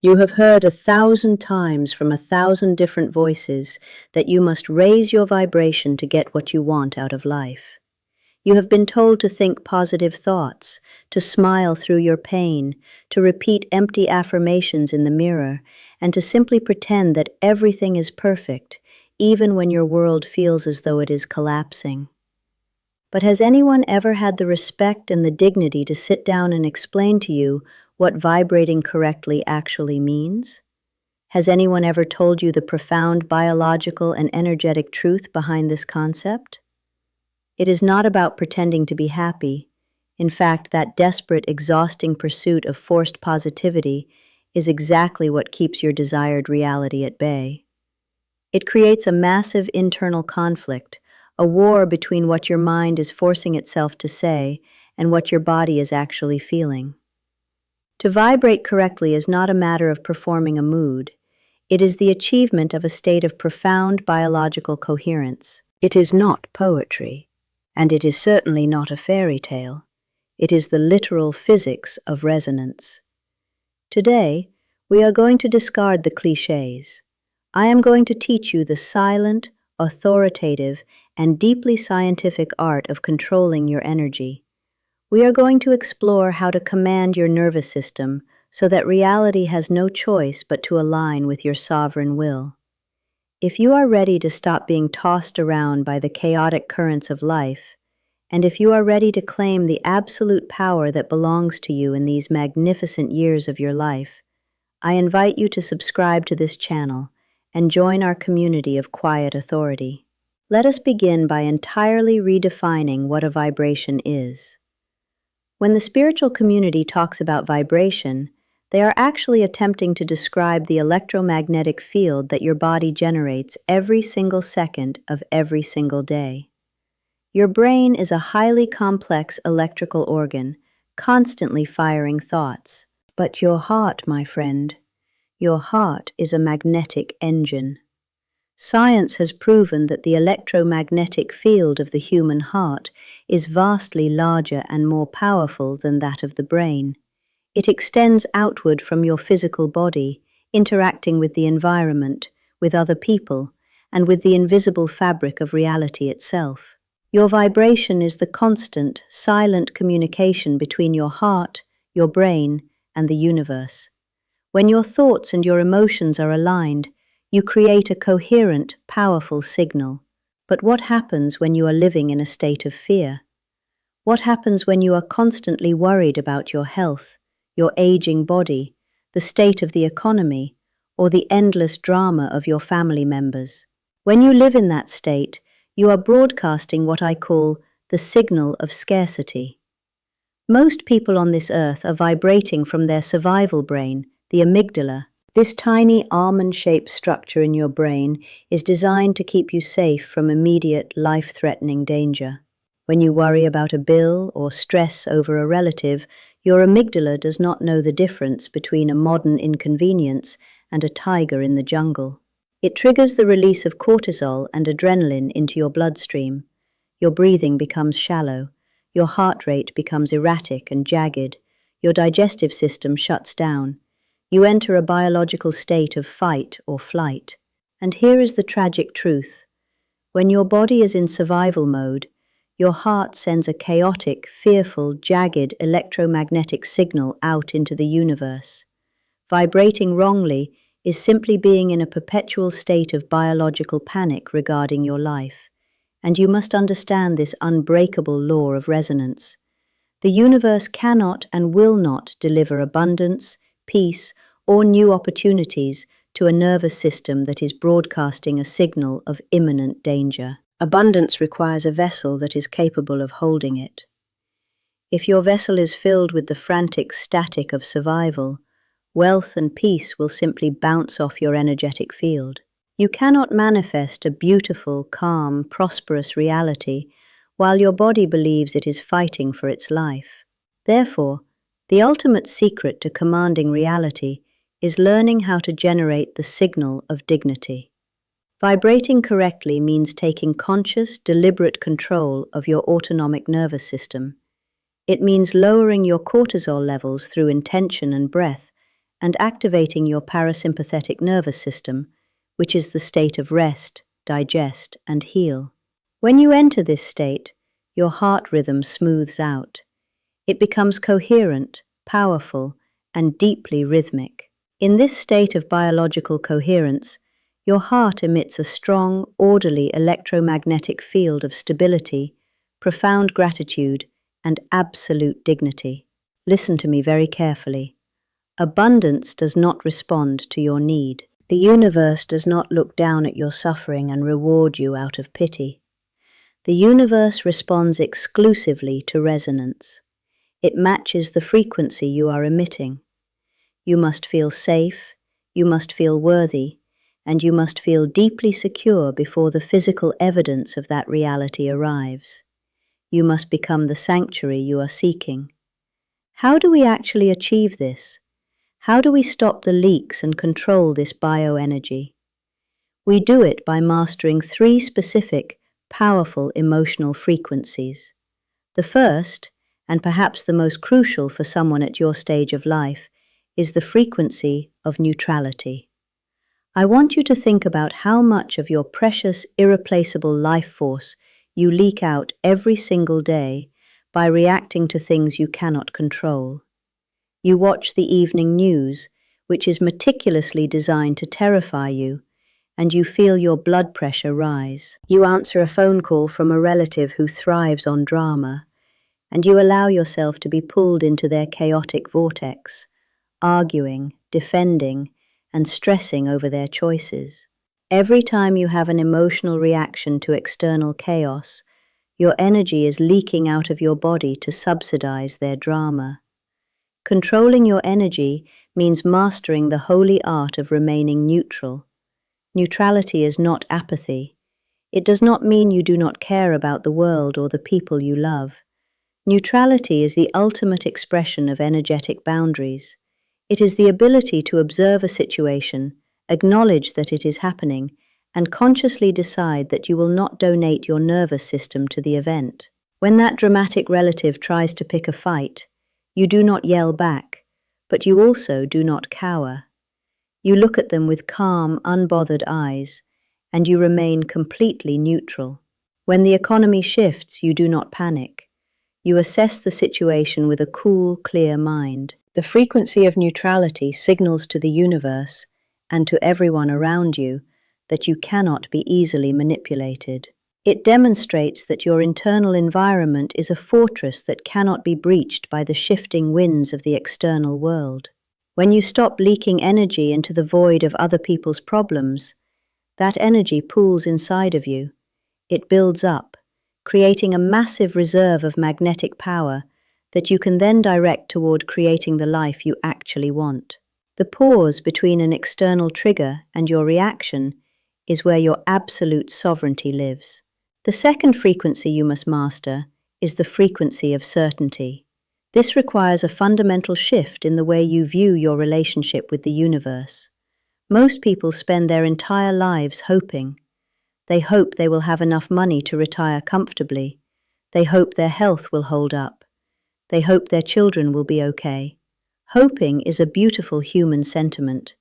You have heard 1,000 times from 1,000 different voices that you must raise your vibration to get what you want out of life. You have been told to think positive thoughts, to smile through your pain, to repeat empty affirmations in the mirror, and to simply pretend that everything is perfect, even when your world feels as though it is collapsing. But has anyone ever had the respect and the dignity to sit down and explain to you what vibrating correctly actually means? Has anyone ever told you the profound biological and energetic truth behind this concept? It is not about pretending to be happy. In fact, that desperate, exhausting pursuit of forced positivity is exactly what keeps your desired reality at bay. It creates a massive internal conflict, a war between what your mind is forcing itself to say and what your body is actually feeling. To vibrate correctly is not a matter of performing a mood. It is the achievement of a state of profound biological coherence. It is not poetry, and it is certainly not a fairy tale. It is the literal physics of resonance. Today, we are going to discard the cliches. I am going to teach you the silent, authoritative, and deeply scientific art of controlling your energy. We are going to explore how to command your nervous system so that reality has no choice but to align with your sovereign will. If you are ready to stop being tossed around by the chaotic currents of life, and if you are ready to claim the absolute power that belongs to you in these magnificent years of your life, I invite you to subscribe to this channel and join our community of quiet authority. Let us begin by entirely redefining what a vibration is. When the spiritual community talks about vibration, they are actually attempting to describe the electromagnetic field that your body generates every single second of every single day. Your brain is a highly complex electrical organ, constantly firing thoughts. But your heart, my friend, your heart is a magnetic engine. Science has proven that the electromagnetic field of the human heart is vastly larger and more powerful than that of the brain. It extends outward from your physical body, interacting with the environment, with other people, and with the invisible fabric of reality itself. Your vibration is the constant, silent communication between your heart, your brain, and the universe. When your thoughts and your emotions are aligned, you create a coherent, powerful signal. But what happens when you are living in a state of fear? What happens when you are constantly worried about your health, your aging body, the state of the economy, or the endless drama of your family members? When you live in that state, you are broadcasting what I call the signal of scarcity. Most people on this earth are vibrating from their survival brain, the amygdala. This tiny almond-shaped structure in your brain is designed to keep you safe from immediate, life-threatening danger. When you worry about a bill or stress over a relative, your amygdala does not know the difference between a modern inconvenience and a tiger in the jungle. It triggers the release of cortisol and adrenaline into your bloodstream. Your breathing becomes shallow. Your heart rate becomes erratic and jagged. Your digestive system shuts down. You enter a biological state of fight or flight. And here is the tragic truth. When your body is in survival mode, your heart sends a chaotic, fearful, jagged electromagnetic signal out into the universe. Vibrating wrongly is simply being in a perpetual state of biological panic regarding your life. And you must understand this unbreakable law of resonance. The universe cannot and will not deliver abundance, peace, or new opportunities to a nervous system that is broadcasting a signal of imminent danger. Abundance requires a vessel that is capable of holding it. If your vessel is filled with the frantic static of survival, wealth and peace will simply bounce off your energetic field. You cannot manifest a beautiful, calm, prosperous reality while your body believes it is fighting for its life. Therefore, the ultimate secret to commanding reality is learning how to generate the signal of dignity. Vibrating correctly means taking conscious, deliberate control of your autonomic nervous system. It means lowering your cortisol levels through intention and breath, and activating your parasympathetic nervous system, which is the state of rest, digest, and heal. When you enter this state, your heart rhythm smooths out. It becomes coherent, powerful, and deeply rhythmic. In this state of biological coherence, your heart emits a strong, orderly electromagnetic field of stability, profound gratitude, and absolute dignity. Listen to me very carefully. Abundance does not respond to your need. The universe does not look down at your suffering and reward you out of pity. The universe responds exclusively to resonance. It matches the frequency you are emitting. You must feel safe, you must feel worthy, and you must feel deeply secure before the physical evidence of that reality arrives. You must become the sanctuary you are seeking. How do we actually achieve this? How do we stop the leaks and control this bioenergy? We do it by mastering 3 specific, powerful emotional frequencies. The first, and perhaps the most crucial for someone at your stage of life, is the frequency of neutrality. I want you to think about how much of your precious, irreplaceable life force you leak out every single day by reacting to things you cannot control. You watch the evening news, which is meticulously designed to terrify you, and you feel your blood pressure rise. You answer a phone call from a relative who thrives on drama, and you allow yourself to be pulled into their chaotic vortex, arguing, defending, and stressing over their choices. Every time you have an emotional reaction to external chaos, your energy is leaking out of your body to subsidize their drama. Controlling your energy means mastering the holy art of remaining neutral. Neutrality is not apathy. It does not mean you do not care about the world or the people you love. Neutrality is the ultimate expression of energetic boundaries. It is the ability to observe a situation, acknowledge that it is happening, and consciously decide that you will not donate your nervous system to the event. When that dramatic relative tries to pick a fight, you do not yell back, but you also do not cower. You look at them with calm, unbothered eyes, and you remain completely neutral. When the economy shifts, you do not panic. You assess the situation with a cool, clear mind. The frequency of neutrality signals to the universe and to everyone around you that you cannot be easily manipulated. It demonstrates that your internal environment is a fortress that cannot be breached by the shifting winds of the external world. When you stop leaking energy into the void of other people's problems, that energy pools inside of you. It builds up, creating a massive reserve of magnetic power that you can then direct toward creating the life you actually want. The pause between an external trigger and your reaction is where your absolute sovereignty lives. The second frequency you must master is the frequency of certainty. This requires a fundamental shift in the way you view your relationship with the universe. Most people spend their entire lives hoping. They hope they will have enough money to retire comfortably. They hope their health will hold up. They hope their children will be okay. Hoping is a beautiful human sentiment,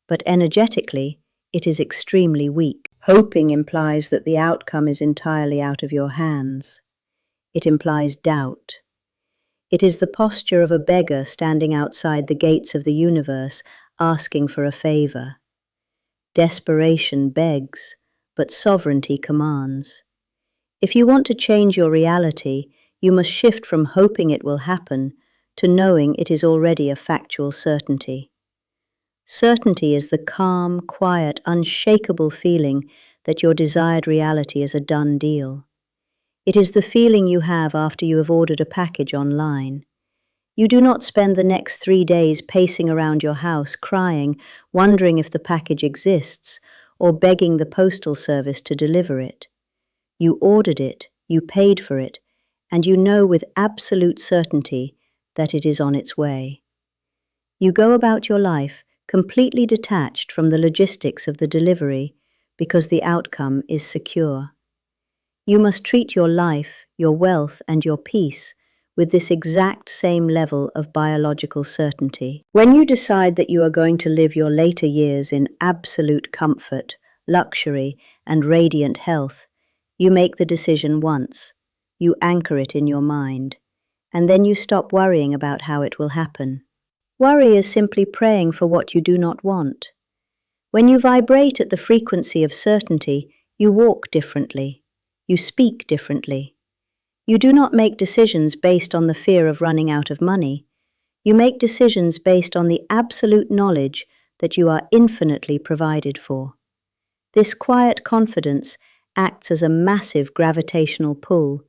but energetically, it is extremely weak. Hoping implies that the outcome is entirely out of your hands. It implies doubt. It is the posture of a beggar standing outside the gates of the universe, asking for a favor. Desperation begs, but sovereignty commands. If you want to change your reality, you must shift from hoping it will happen to knowing it is already a factual certainty. Certainty is the calm, quiet, unshakable feeling that your desired reality is a done deal. It is the feeling you have after you have ordered a package online. You do not spend the next 3 days pacing around your house crying, wondering if the package exists, or begging the postal service to deliver it. You ordered it, you paid for it, and you know with absolute certainty that it is on its way. You go about your life completely detached from the logistics of the delivery because the outcome is secure. You must treat your life, your wealth, and your peace with this exact same level of biological certainty. When you decide that you are going to live your later years in absolute comfort, luxury, and radiant health, you make the decision once. You anchor it in your mind, and then you stop worrying about how it will happen. Worry is simply praying for what you do not want. When you vibrate at the frequency of certainty, you walk differently. You speak differently. You do not make decisions based on the fear of running out of money. You make decisions based on the absolute knowledge that you are infinitely provided for. This quiet confidence acts as a massive gravitational pull,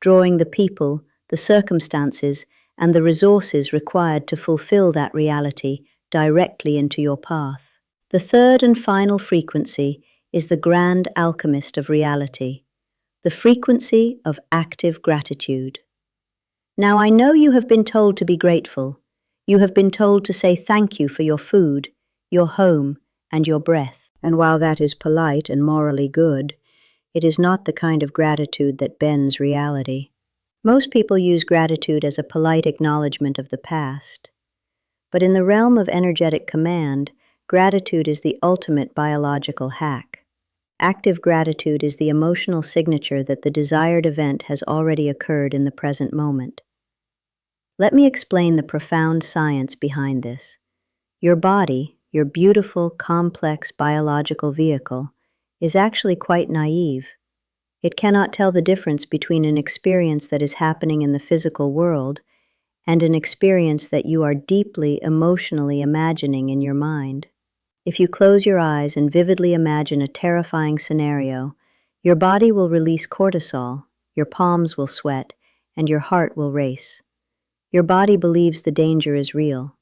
drawing the people, the circumstances, and the resources required to fulfill that reality directly into your path. The third and final frequency is the grand alchemist of reality, the frequency of active gratitude. Now, I know you have been told to be grateful. You have been told to say thank you for your food, your home, and your breath. And while that is polite and morally good, it is not the kind of gratitude that bends reality. Most people use gratitude as a polite acknowledgement of the past. But in the realm of energetic command, gratitude is the ultimate biological hack. Active gratitude is the emotional signature that the desired event has already occurred in the present moment. Let me explain the profound science behind this. Your body, your beautiful, complex biological vehicle, is actually quite naive. It cannot tell the difference between an experience that is happening in the physical world and an experience that you are deeply emotionally imagining in your mind. If you close your eyes and vividly imagine a terrifying scenario, your body will release cortisol, your palms will sweat, and your heart will race. Your body believes the danger is real.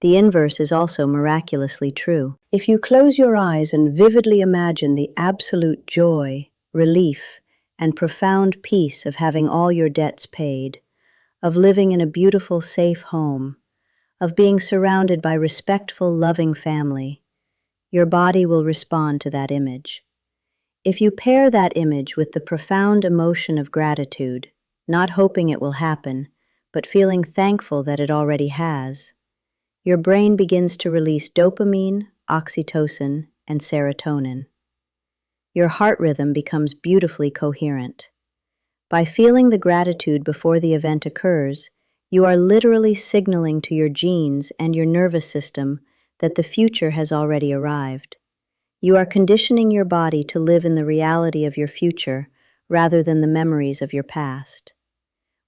The inverse is also miraculously true. If you close your eyes and vividly imagine the absolute joy, relief, and profound peace of having all your debts paid, of living in a beautiful, safe home, of being surrounded by respectful, loving family, your body will respond to that image. If you pair that image with the profound emotion of gratitude, not hoping it will happen, but feeling thankful that it already has, your brain begins to release dopamine, oxytocin, and serotonin. Your heart rhythm becomes beautifully coherent. By feeling the gratitude before the event occurs, you are literally signaling to your genes and your nervous system that the future has already arrived. You are conditioning your body to live in the reality of your future rather than the memories of your past.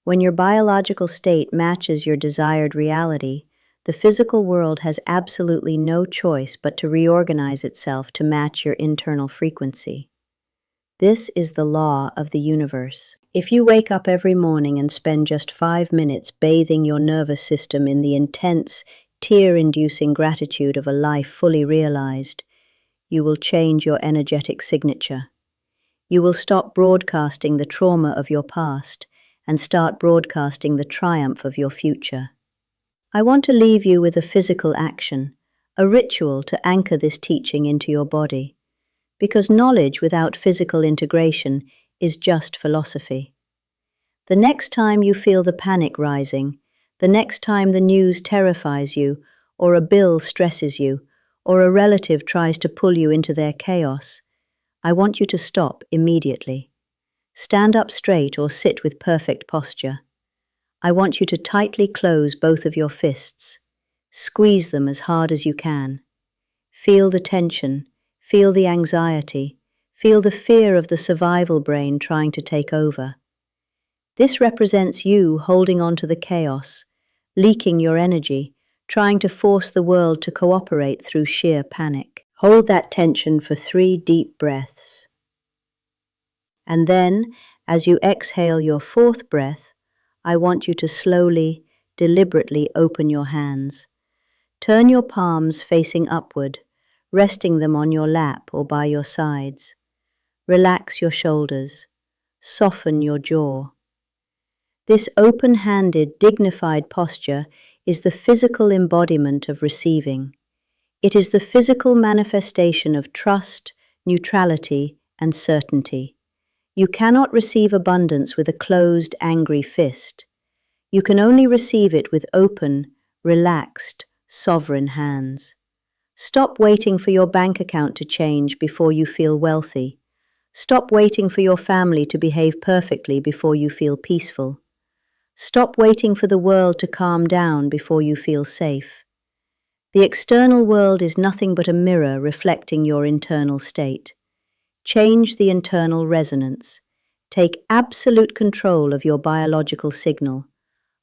When your biological state matches your desired reality, the physical world has absolutely no choice but to reorganize itself to match your internal frequency. This is the law of the universe. If you wake up every morning and spend just 5 minutes bathing your nervous system in the intense, tear-inducing gratitude of a life fully realized, you will change your energetic signature. You will stop broadcasting the trauma of your past and start broadcasting the triumph of your future. I want to leave you with a physical action, a ritual to anchor this teaching into your body, because knowledge without physical integration is just philosophy. The next time you feel the panic rising, the next time the news terrifies you, or a bill stresses you, or a relative tries to pull you into their chaos, I want you to stop immediately. Stand up straight or sit with perfect posture. I want you to tightly close both of your fists. Squeeze them as hard as you can. Feel the tension, feel the anxiety, feel the fear of the survival brain trying to take over. This represents you holding on to the chaos, leaking your energy, trying to force the world to cooperate through sheer panic. Hold that tension for 3 deep breaths. And then, as you exhale your 4th breath, I want you to slowly, deliberately open your hands. Turn your palms facing upward, resting them on your lap or by your sides. Relax your shoulders. Soften your jaw. This open-handed, dignified posture is the physical embodiment of receiving. It is the physical manifestation of trust, neutrality, and certainty. You cannot receive abundance with a closed, angry fist. You can only receive it with open, relaxed, sovereign hands. Stop waiting for your bank account to change before you feel wealthy. Stop waiting for your family to behave perfectly before you feel peaceful. Stop waiting for the world to calm down before you feel safe. The external world is nothing but a mirror reflecting your internal state. Change the internal resonance. Take absolute control of your biological signal.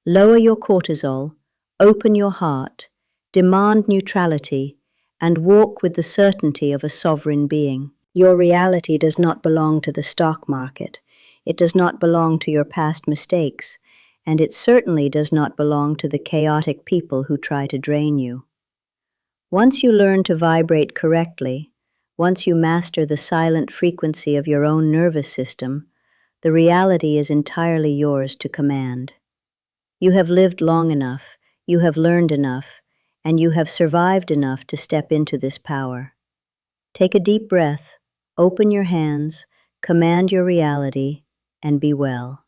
Lower your cortisol, open your heart, demand neutrality, and walk with the certainty of a sovereign being. Your reality does not belong to the stock market. It does not belong to your past mistakes, and it certainly does not belong to the chaotic people who try to drain you. Once you learn to vibrate correctly, once you master the silent frequency of your own nervous system, the reality is entirely yours to command. You have lived long enough, you have learned enough, and you have survived enough to step into this power. Take a deep breath, open your hands, command your reality, and be well.